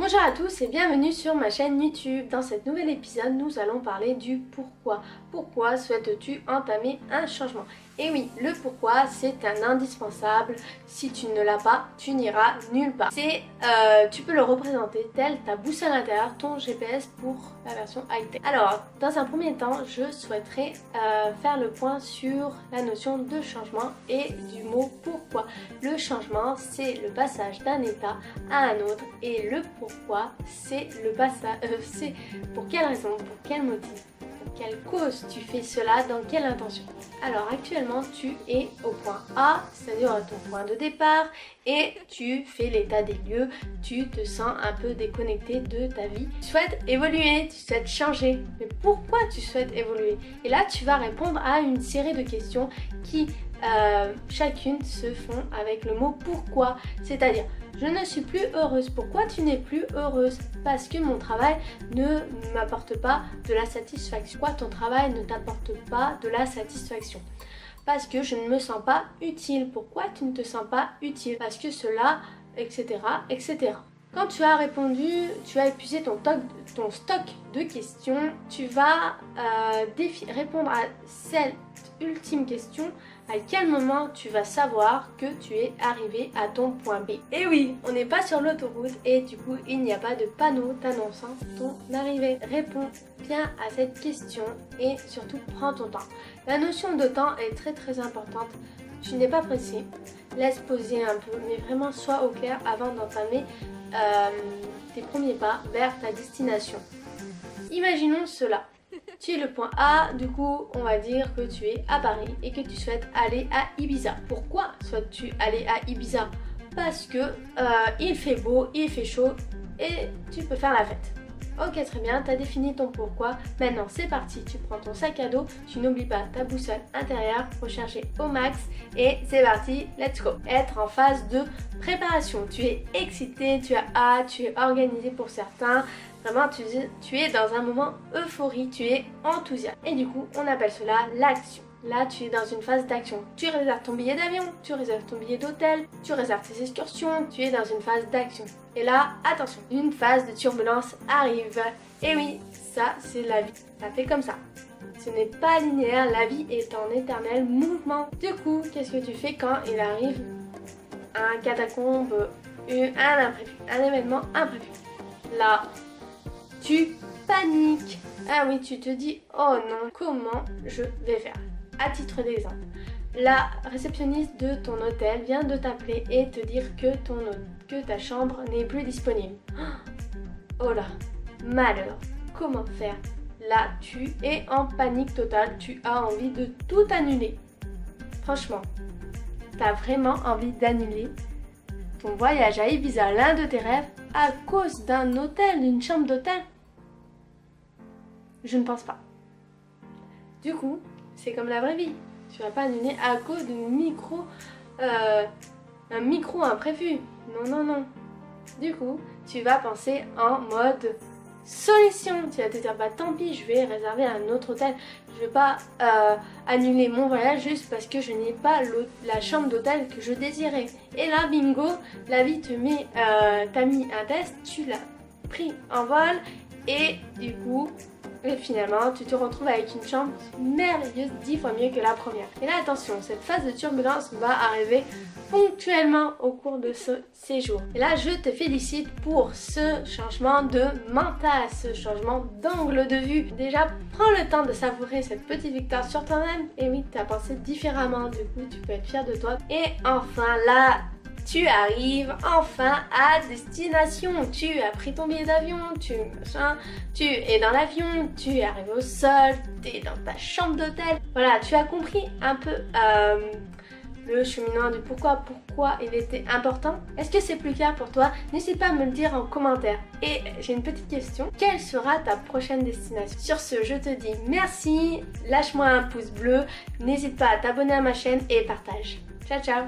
Bonjour à tous et bienvenue sur ma chaîne YouTube. Dans cet nouvel épisode, nous allons parler du pourquoi. Pourquoi souhaites-tu entamer un changement? Et oui, le pourquoi, c'est un indispensable. Si tu ne l'as pas, tu n'iras nulle part. Tu peux le représenter tel ta boussole intérieure, ton GPS pour la version high-tech. Alors, dans un premier temps, je souhaiterais faire le point sur la notion de changement et du mot pourquoi. Le changement, c'est le passage d'un état à un autre et le pourquoi, c'est le passage. C'est pour quelle raison, pour quel motif, pour quelle cause tu fais cela, dans quelle intention. Alors actuellement tu es au point A, c'est-à-dire à ton point de départ, et tu fais l'état des lieux, tu te sens un peu déconnecté de ta vie. Tu souhaites évoluer, tu souhaites changer, mais pourquoi tu souhaites évoluer? Et là tu vas répondre à une série de questions qui chacune se font avec le mot pourquoi, c'est-à-dire je ne suis plus heureuse. Pourquoi tu n'es plus heureuse? Parce que mon travail ne m'apporte pas de la satisfaction. Pourquoi ton travail ne t'apporte pas de la satisfaction? Parce que je ne me sens pas utile. Pourquoi tu ne te sens pas utile? Parce que cela, etc., etc. Quand tu as répondu, tu as épuisé ton stock de questions, tu vas répondre à cette ultime question. À quel moment tu vas savoir que tu es arrivé à ton point B? Et oui, on n'est pas sur l'autoroute et du coup il n'y a pas de panneau t'annonçant ton arrivée. Réponds bien à cette question et surtout prends ton temps. La notion de temps est très importante. Tu n'es pas pressé, laisse poser un peu, mais vraiment sois au clair avant d'entamer tes premiers pas vers ta destination. Imaginons cela. Tu es le point A, du coup on va dire que tu es à Paris et que tu souhaites aller à Ibiza. Pourquoi souhaites-tu aller à Ibiza? Parce que il fait beau, il fait chaud et tu peux faire la fête. Ok, très bien, tu as défini ton pourquoi. Maintenant c'est parti, tu prends ton sac à dos, tu n'oublies pas ta boussole intérieure, recharger au max et c'est parti, let's go. Être en phase de préparation, tu es excité, tu as hâte, tu es organisé pour certains. Vraiment, tu es dans un moment euphorie, tu es enthousiaste. Et du coup, on appelle cela l'action. Là, tu es dans une phase d'action. Tu réserves ton billet d'avion, tu réserves ton billet d'hôtel, tu réserves tes excursions, tu es dans une phase d'action. Et là, attention, une phase de turbulence arrive. Et oui, ça, c'est la vie. Ça fait comme ça. Ce n'est pas linéaire, la vie est en éternel mouvement. Du coup, qu'est-ce que tu fais quand il arrive un catacombe, un imprévu, un événement imprévu? Là, tu paniques. Ah oui, tu te dis, oh non, comment je vais faire? À titre d'exemple, la réceptionniste de ton hôtel vient de t'appeler et te dire que ta chambre n'est plus disponible. Oh là, malheur, comment faire? Là, tu es en panique totale, tu as envie de tout annuler. Franchement, t'as vraiment envie d'annuler ton voyage à Ibiza, l'un de tes rêves, à cause d'un hôtel, d'une chambre d'hôtel? Je ne pense pas. Du coup, c'est comme la vraie vie. Tu vas pas annuler à cause d'un micro imprévu. Non. Du coup, tu vas penser en mode solution. Tu vas te dire, bah tant pis, je vais réserver un autre hôtel. Je vais pas annuler mon voyage juste parce que je n'ai pas la chambre d'hôtel que je désirais. Et là, bingo, la vie t'a mis un test, tu l'as pris en vol et du coup, finalement, tu te retrouves avec une chambre merveilleuse, 10 fois mieux que la première. Et là, attention, cette phase de turbulence va arriver ponctuellement au cours de ce séjour. Et là, je te félicite pour ce changement de mental, ce changement d'angle de vue. Déjà, prends le temps de savourer cette petite victoire sur toi-même. Et oui, tu as pensé différemment, du coup, tu peux être fier de toi. Et enfin, là, tu arrives enfin à destination. Tu as pris ton billet d'avion, tu es dans l'avion, tu es arrivé au sol, tu es dans ta chambre d'hôtel. Voilà, tu as compris un peu le cheminement du pourquoi il était important. Est-ce que c'est plus clair pour toi? N'hésite pas à me le dire en commentaire. Et j'ai une petite question. Quelle sera ta prochaine destination? Sur ce, je te dis merci. Lâche-moi un pouce bleu. N'hésite pas à t'abonner à ma chaîne et partage. Ciao, ciao!